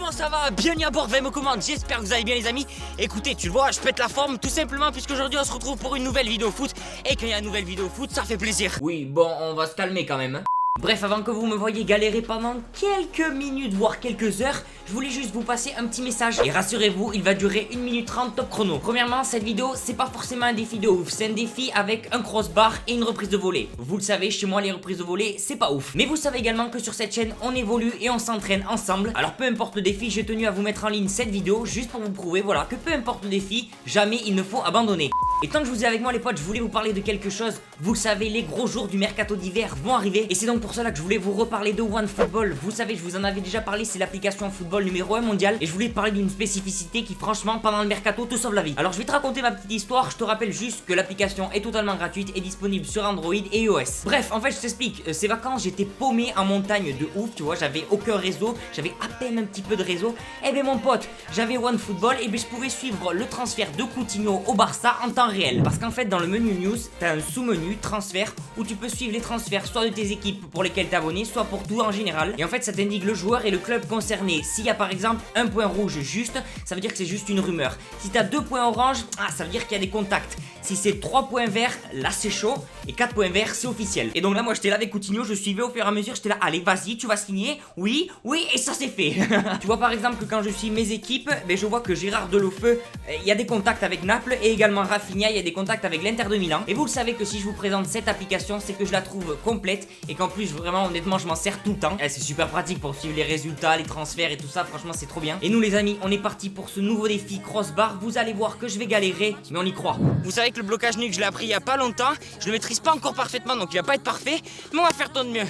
comment ça va? Bienvenue à bord, me commande, j'espère que vous allez bien les amis. Écoutez, tu le vois, je pète la forme tout simplement puisqu'aujourd'hui on se retrouve pour une nouvelle vidéo foot. Et quand il y a une nouvelle vidéo foot, ça fait plaisir. Oui, bon, on va se calmer quand même. Bref, avant que vous me voyiez galérer pendant quelques minutes, voire quelques heures, je voulais juste vous passer un petit message. Et rassurez-vous, il va durer 1 minute 30 top chrono. Premièrement, cette vidéo, c'est pas forcément un défi de ouf. C'est un défi avec un crossbar et une reprise de volée. Vous le savez, chez moi, les reprises de volée, c'est pas ouf. Mais vous savez également que sur cette chaîne, on évolue et on s'entraîne ensemble. Alors peu importe le défi, j'ai tenu à vous mettre en ligne cette vidéo juste pour vous prouver, voilà, que peu importe le défi, jamais il ne faut abandonner. Et tant que je vous ai avec moi les potes, je voulais vous parler de quelque chose. Vous le savez, les gros jours du mercato d'hiver vont arriver. Et c'est donc pour cela que je voulais vous reparler de OneFootball. Vous savez, je vous en avais déjà parlé, c'est l'application football numéro 1 mondial. Et je voulais te parler d'une spécificité qui franchement, pendant le mercato, te sauve la vie. Alors je vais te raconter ma petite histoire. Je te rappelle juste que l'application est totalement gratuite et disponible sur Android et iOS. Bref, en fait je t'explique, ces vacances j'étais paumé en montagne de ouf, tu vois, j'avais aucun réseau, j'avais à peine un petit peu de réseau. Et ben mon pote, j'avais OneFootball et ben je pouvais suivre le transfert de Coutinho au Barça en temps réel. Parce qu'en fait dans le menu news, t'as un sous-menu transfert où tu peux suivre les transferts soit de tes équipes pour lesquelles t'es abonné, soit pour tout en général. Et en fait ça t'indique le joueur et le club concerné. S'il y a par exemple un point rouge juste, ça veut dire que c'est juste une rumeur. Si t'as 2 points orange, ça veut dire qu'il y a des contacts. Si c'est 3 points verts, là c'est chaud. Et 4 points verts, c'est officiel. Et donc là moi j'étais là avec Coutinho, je suivais au fur et à mesure, j'étais là, allez vas-y, tu vas signer. Oui, et ça c'est fait. Tu vois par exemple que quand je suis mes équipes, ben, je vois que Gérard Delofeu, il y a des contacts avec Naples. Et également Rafinha, il y a des contacts avec l'Inter de Milan. Et vous le savez que si je vous présente cette application, c'est que je la trouve complète. Et qu'en plus vraiment honnêtement je m'en sers tout le temps. C'est super pratique pour suivre les résultats, les transferts et tout ça, franchement c'est trop bien. Et nous les amis, on est parti pour ce nouveau défi crossbar. Vous allez voir que je vais galérer, mais on y croit. Vous savez que le blocage nuque je l'ai appris il y a pas longtemps. Je le maîtrise pas encore parfaitement donc il va pas être parfait. Mais on va faire de notre mieux.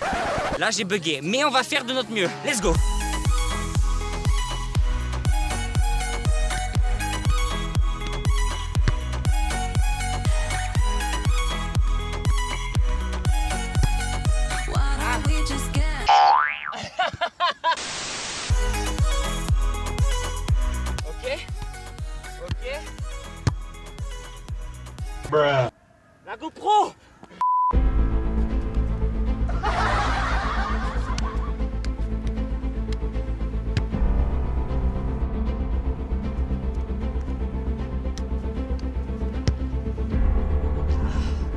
Là j'ai bugué, mais on va faire de notre mieux. Let's go. Bruh. La GoPro.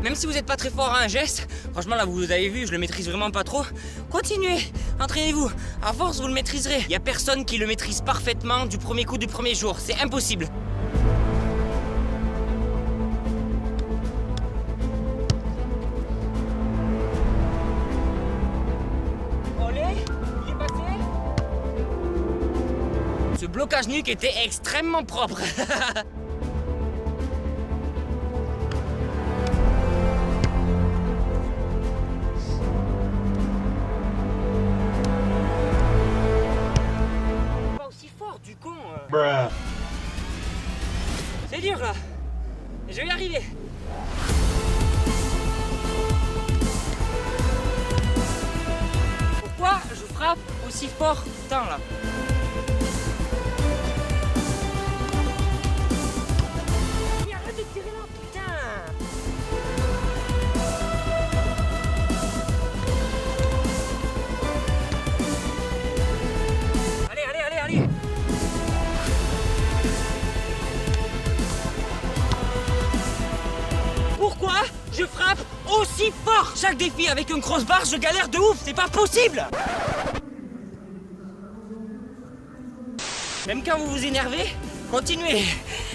Même si vous n'êtes pas très fort à un geste, franchement là vous avez vu, je le maîtrise vraiment pas trop. Continuez, entraînez-vous, à force vous le maîtriserez. Il n'y a personne qui le maîtrise parfaitement du premier coup du premier jour, c'est impossible. Ce blocage nuque était extrêmement propre. Pas aussi fort du con. Bruh. C'est dur là. Je vais y arriver. Pourquoi je frappe aussi fort tout le temps là? Pourquoi je frappe aussi fort? Chaque défi avec un crossbar, je galère de ouf, c'est pas possible. Même quand vous vous énervez, continuez.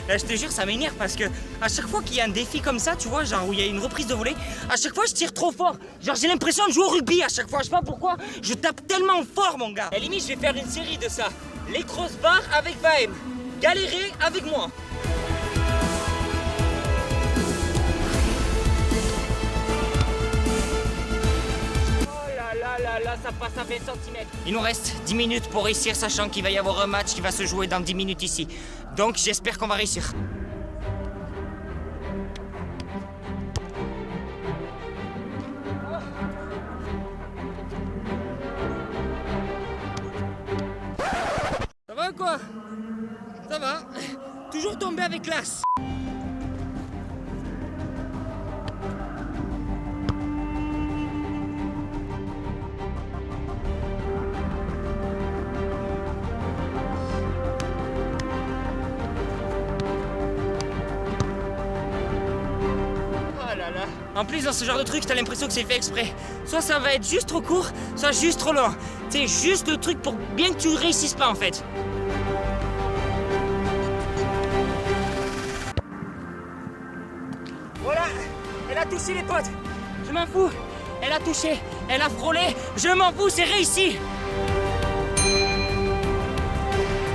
Là je te jure ça m'énerve parce que à chaque fois qu'il y a un défi comme ça, tu vois, genre où il y a une reprise de volée, à chaque fois je tire trop fort. Genre j'ai l'impression de jouer au rugby à chaque fois, je sais pas pourquoi, je tape tellement fort mon gars. À la limite je vais faire une série de ça. Les crossbars avec Baem. Galérez avec moi. Là, ça passe à 20 cm. Il nous reste 10 minutes pour réussir, sachant qu'il va y avoir un match qui va se jouer dans 10 minutes ici. Donc j'espère qu'on va réussir. Ça va quoi? Ça va. Toujours tombé avec classe. En plus, dans ce genre de truc, t'as l'impression que c'est fait exprès. Soit ça va être juste trop court, soit juste trop long. C'est juste le truc pour bien que tu réussisses pas en fait. Voilà, elle a touché les potes. Je m'en fous. Elle a touché, elle a frôlé. Je m'en fous, c'est réussi.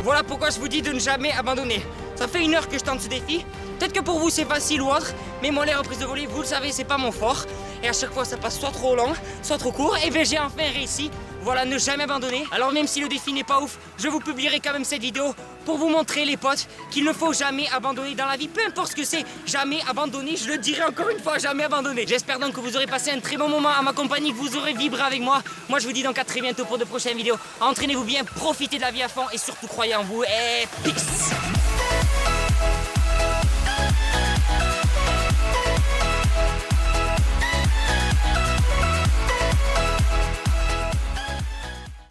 Voilà pourquoi je vous dis de ne jamais abandonner. Ça fait 1 heure que je tente ce défi. Peut-être que pour vous c'est facile ou autre, mais moi les reprises de volée, vous le savez, c'est pas mon fort. Et à chaque fois ça passe soit trop long, soit trop court. Et bien j'ai enfin réussi. Voilà, ne jamais abandonner. Alors même si le défi n'est pas ouf, je vous publierai quand même cette vidéo pour vous montrer les potes qu'il ne faut jamais abandonner dans la vie. Peu importe ce que c'est, jamais abandonner. Je le dirai encore une fois, jamais abandonner. J'espère donc que vous aurez passé un très bon moment à ma compagnie, que vous aurez vibré avec moi. Moi je vous dis donc à très bientôt pour de prochaines vidéos. Entraînez-vous bien, profitez de la vie à fond et surtout croyez en vous et peace.